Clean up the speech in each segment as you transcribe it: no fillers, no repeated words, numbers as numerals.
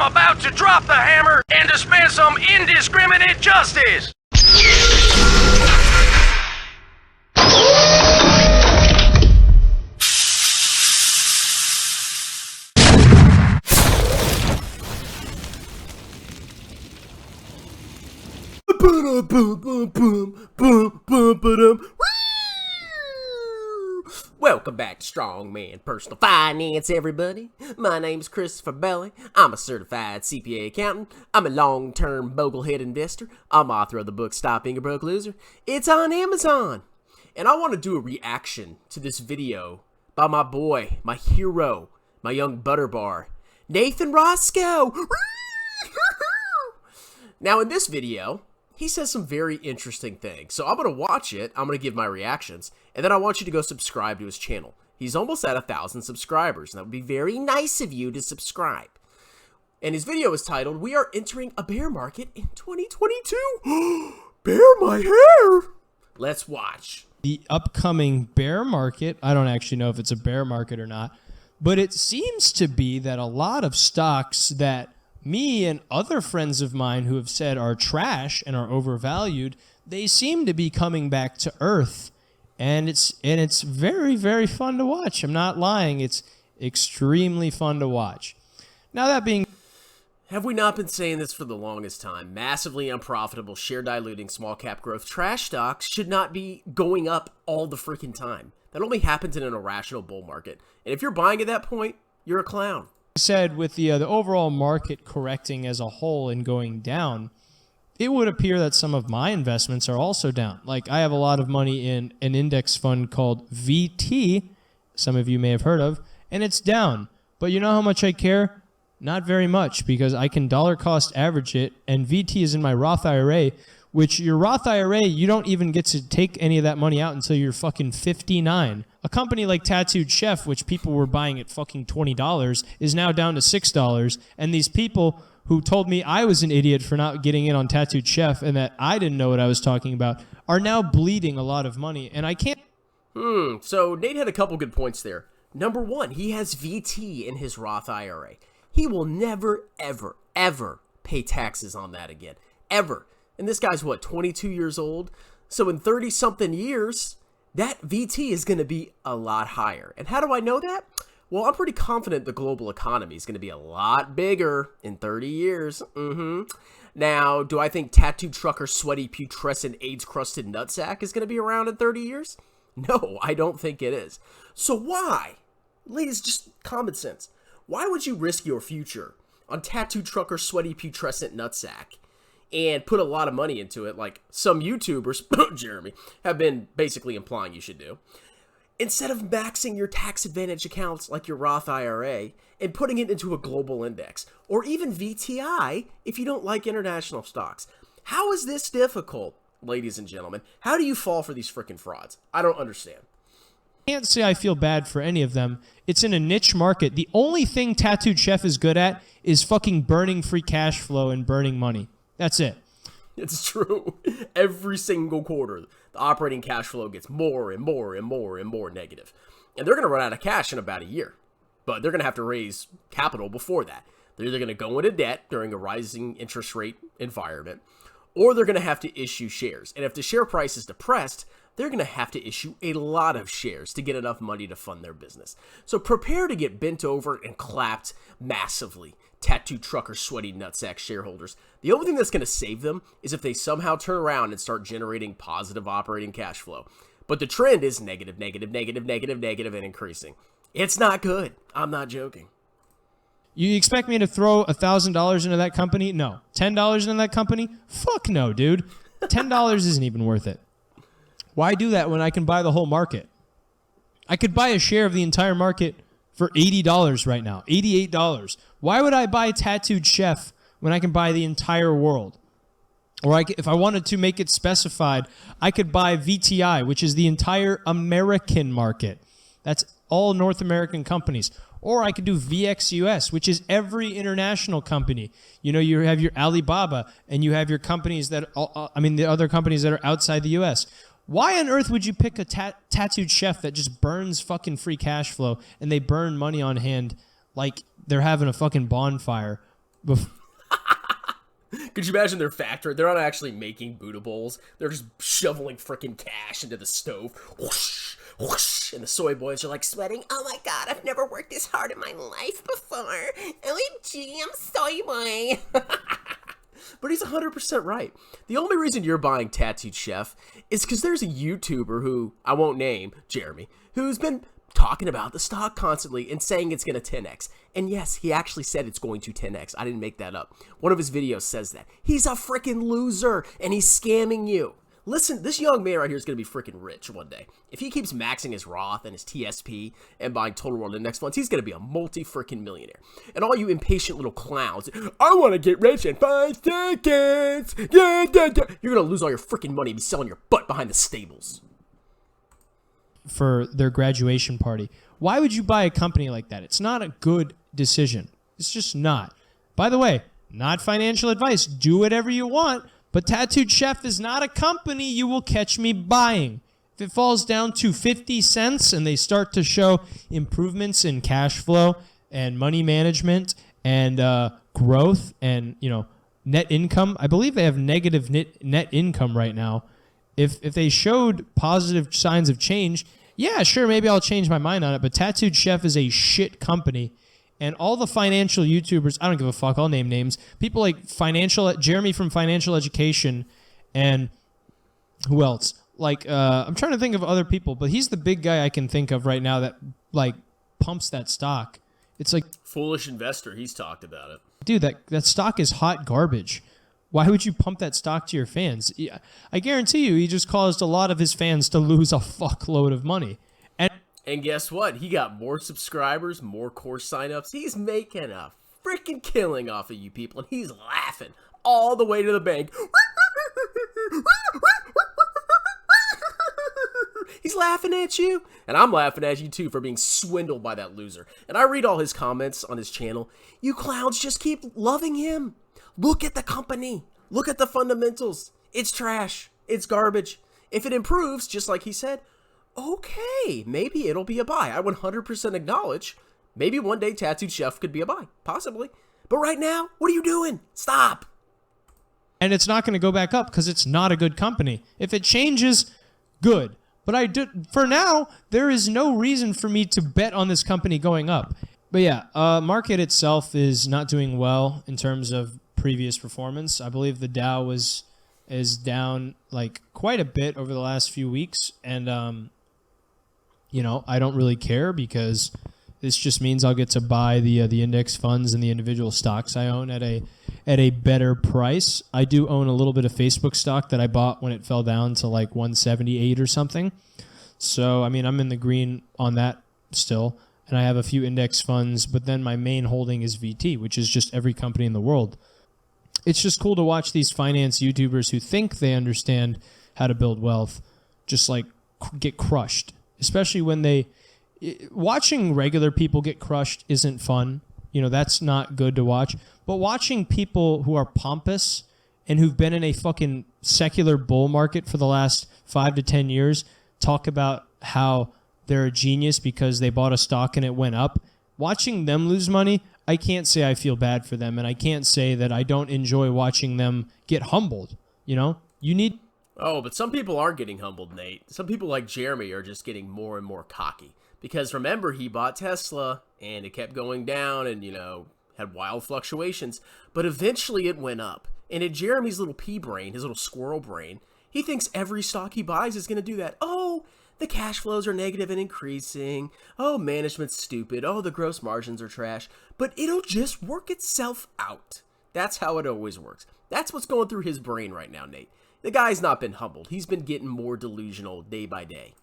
about to drop the hammer and dispense some indiscriminate justice. Welcome back to Strongman Personal Finance, everybody. My name's Christopher Belly. I'm a certified CPA accountant. I'm a long-term boglehead investor. I'm author of the book Stop Being a Broke Loser. It's on Amazon. And I want to do a reaction to this video by my boy, my hero, my young butterbar, Nathan Roscoe. Now, in this video, he says some very interesting things. So I'm going to watch it, I'm going to give my reactions, and then I want you to go subscribe to his channel. He's almost at 1,000 subscribers, and that would be very nice of you to subscribe. And his video is titled, "We Are Entering a Bear Market in 2022. Bear my hair." Let's watch. The upcoming bear market, I don't actually know if it's a bear market or not, but it seems to be that a lot of stocks that me and other friends of mine who have said are trash and are overvalued, they seem to be coming back to earth, and it's very, very fun to watch. I'm not lying. It's extremely fun to watch. Now, that being, have we not been saying this for the longest time? Massively unprofitable, share diluting, small cap growth trash stocks should not be going up all the freaking time. That only happens in an irrational bull market. And if you're buying at that point, you're a clown. Said with the overall market correcting as a whole and going down, it would appear that some of my investments are also down. Like, I have a lot of money in an index fund called VT, some of you may have heard of, and it's down. But you know how much I care? Not very much, because I can dollar cost average it, and VT is in my Roth IRA, which your Roth IRA, you don't even get to take any of that money out until you're fucking 59. A company like Tattooed Chef, which people were buying at fucking $20, is now down to $6. And these people who told me I was an idiot for not getting in on Tattooed Chef and that I didn't know what I was talking about are now bleeding a lot of money. And I can't... So Nate had a couple good points there. Number one, he has VT in his Roth IRA. He will never, ever, ever pay taxes on that again. Ever. And this guy's, what, 22 years old? So in 30-something years, that VT is going to be a lot higher. And how do I know that? Well, I'm pretty confident the global economy is going to be a lot bigger in 30 years. Now, do I think tattooed trucker, sweaty, putrescent, AIDS-crusted nutsack is going to be around in 30 years? No, I don't think it is. So why? Ladies, just common sense. Why would you risk your future on tattooed trucker, sweaty, putrescent nutsack and put a lot of money into it, like some YouTubers, Jeremy, have been basically implying you should do, instead of maxing your tax advantage accounts like your Roth IRA and putting it into a global index, or even VTI if you don't like international stocks? How is this difficult, ladies and gentlemen? How do you fall for these freaking frauds? I don't understand. Can't say I feel bad for any of them. It's in a niche market. The only thing Tattooed Chef is good at is fucking burning free cash flow and burning money. That's it. It's true. Every single quarter, the operating cash flow gets more and more and more and more negative. And they're going to run out of cash in about a year. But they're going to have to raise capital before that. They're either going to go into debt during a rising interest rate environment, or they're going to have to issue shares. And if the share price is depressed, they're going to have to issue a lot of shares to get enough money to fund their business. So prepare to get bent over and clapped massively, tattooed trucker, sweaty nutsack shareholders. The only thing that's going to save them is if they somehow turn around and start generating positive operating cash flow. But the trend is negative, negative, negative, negative, negative, and increasing. It's not good. I'm not joking. You expect me to throw $1,000 into that company? No. $10 into that company? Fuck no, dude. $10 isn't even worth it. Why do that when I can buy the whole market? I could buy a share of the entire market for $80 right now, $88. Why would I buy Tattooed Chef when I can buy the entire world? Or if I wanted to make it specified, I could buy VTI, which is the entire American market. That's all North American companies. Or I could do VXUS, which is every international company. You know, you have your Alibaba, and you have your companies that, the other companies that are outside the U.S. Why on earth would you pick a tattooed chef that just burns fucking free cash flow and they burn money on hand like they're having a fucking bonfire? Bef- Could you imagine their factory? They're not actually making Buddha bowls. They're just shoveling freaking cash into the stove. Whoosh, whoosh, and the soy boys are like sweating. Oh my god, I've never worked this hard in my life before. OMG, I'm soy boy. But he's 100% right. The only reason you're buying Tattooed Chef is because there's a YouTuber who, I won't name, Jeremy, who's been talking about the stock constantly and saying it's going to 10x. And yes, he actually said it's going to 10x. I didn't make that up. One of his videos says that. He's a freaking loser, and he's scamming you. Listen, this young man right here is going to be freaking rich one day. If he keeps maxing his Roth and his TSP and buying Total World Index funds, he's going to be a multi-freaking millionaire. And all you impatient little clowns, I want to get rich in 5 seconds. Yeah, yeah, yeah. You're going to lose all your freaking money and be selling your butt behind the stables. For their graduation party. Why would you buy a company like that? It's not a good decision. It's just not. By the way, not financial advice. Do whatever you want, but Tattooed Chef is not a company you will catch me buying. If it falls down to 50 cents and they start to show improvements in cash flow and money management and growth and, net income, I believe they have negative net income right now. If they showed positive signs of change, yeah, sure, maybe I'll change my mind on it. But Tattooed Chef is a shit company. And all the financial YouTubers, I don't give a fuck, I'll name names. People like Jeremy from Financial Education, and who else? Like, I'm trying to think of other people, but he's the big guy I can think of right now that, like, pumps that stock. It's like... Foolish Investor, he's talked about it. Dude, that stock is hot garbage. Why would you pump that stock to your fans? I guarantee you he just caused a lot of his fans to lose a fuckload of money. And guess what? He got more subscribers, more course signups. He's making a freaking killing off of you people, and he's laughing all the way to the bank. He's laughing at you, and I'm laughing at you too for being swindled by that loser. And I read all his comments on his channel. You clowns just keep loving him. Look at the company. Look at the fundamentals. It's trash. It's garbage. If it improves, just like he said, okay, maybe it'll be a buy. I 100% acknowledge maybe one day Tattooed Chef could be a buy. Possibly. But right now, what are you doing? Stop. And it's not going to go back up because it's not a good company. If it changes, good. But for now, there is no reason for me to bet on this company going up. But yeah, market itself is not doing well in terms of previous performance. I believe the Dow is down like quite a bit over the last few weeks, and I don't really care because this just means I'll get to buy the index funds and the individual stocks I own at a better price. I do own a little bit of Facebook stock that I bought when it fell down to like 178 or something. So I mean, I'm in the green on that still, and I have a few index funds, but then my main holding is VT, which is just every company in the world. It's just cool to watch these finance YouTubers who think they understand how to build wealth just like get crushed, especially when watching regular people get crushed isn't fun. That's not good to watch. But watching people who are pompous and who've been in a fucking secular bull market for the last 5 to 10 years talk about how they're a genius because they bought a stock and it went up. Watching them lose money, I can't say I feel bad for them, and I can't say that I don't enjoy watching them get humbled. You need... Oh, but some people aren't getting humbled, Nate. Some people like Jeremy are just getting more and more cocky. Because remember, he bought Tesla, and it kept going down, and, had wild fluctuations. But eventually it went up. And in Jeremy's little pea brain, his little squirrel brain, he thinks every stock he buys is going to do that. Oh, the cash flows are negative and increasing. Oh, management's stupid. Oh, the gross margins are trash. But it'll just work itself out. That's how it always works. That's what's going through his brain right now, Nate. The guy's not been humbled. He's been getting more delusional day by day.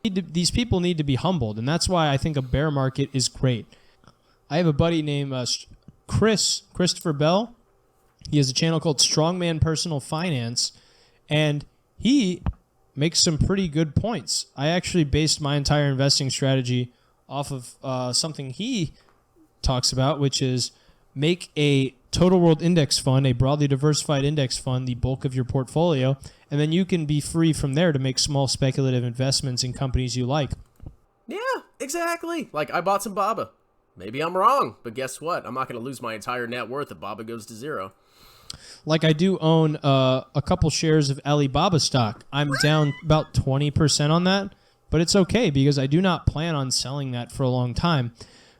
These people need to be humbled, and that's why I think a bear market is great. I have a buddy named Christopher Bell. He has a channel called Strongman Personal Finance, and he makes some pretty good points. I actually based my entire investing strategy off of something he talks about, which is make a total world index fund, a broadly diversified index fund, the bulk of your portfolio, and then you can be free from there to make small speculative investments in companies you like. Yeah, exactly. Like I bought some BABA. Maybe I'm wrong, but guess what? I'm not going to lose my entire net worth if Baba goes to zero. Like I do own a couple shares of Alibaba stock. I'm down about 20% on that, but it's okay because I do not plan on selling that for a long time.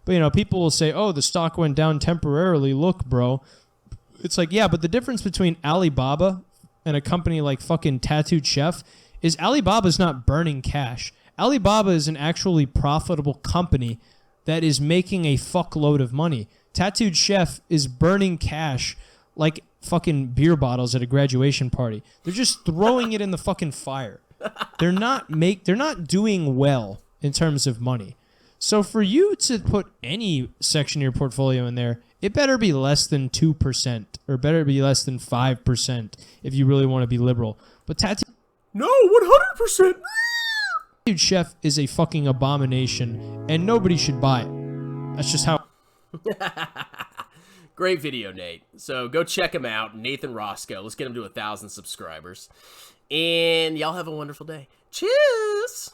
But, you know, people will say, oh, the stock went down temporarily. Look, bro. It's like, yeah, but the difference between Alibaba and a company like fucking Tattooed Chef is Alibaba's not burning cash. Alibaba is an actually profitable company that is making a fuckload of money. Tattooed Chef is burning cash like fucking beer bottles at a graduation party. They're just throwing it in the fucking fire. They're not doing well in terms of money. So for you to put any section of your portfolio in there, it better be less than 2% or better be less than 5% if you really want to be liberal. But Tattooed 100%. Chef is a fucking abomination and nobody should buy it. That's just how. Great video, Nate. So go check him out, Nathan Roscoe. Let's get him to 1,000 subscribers. And y'all have a wonderful day. Cheers!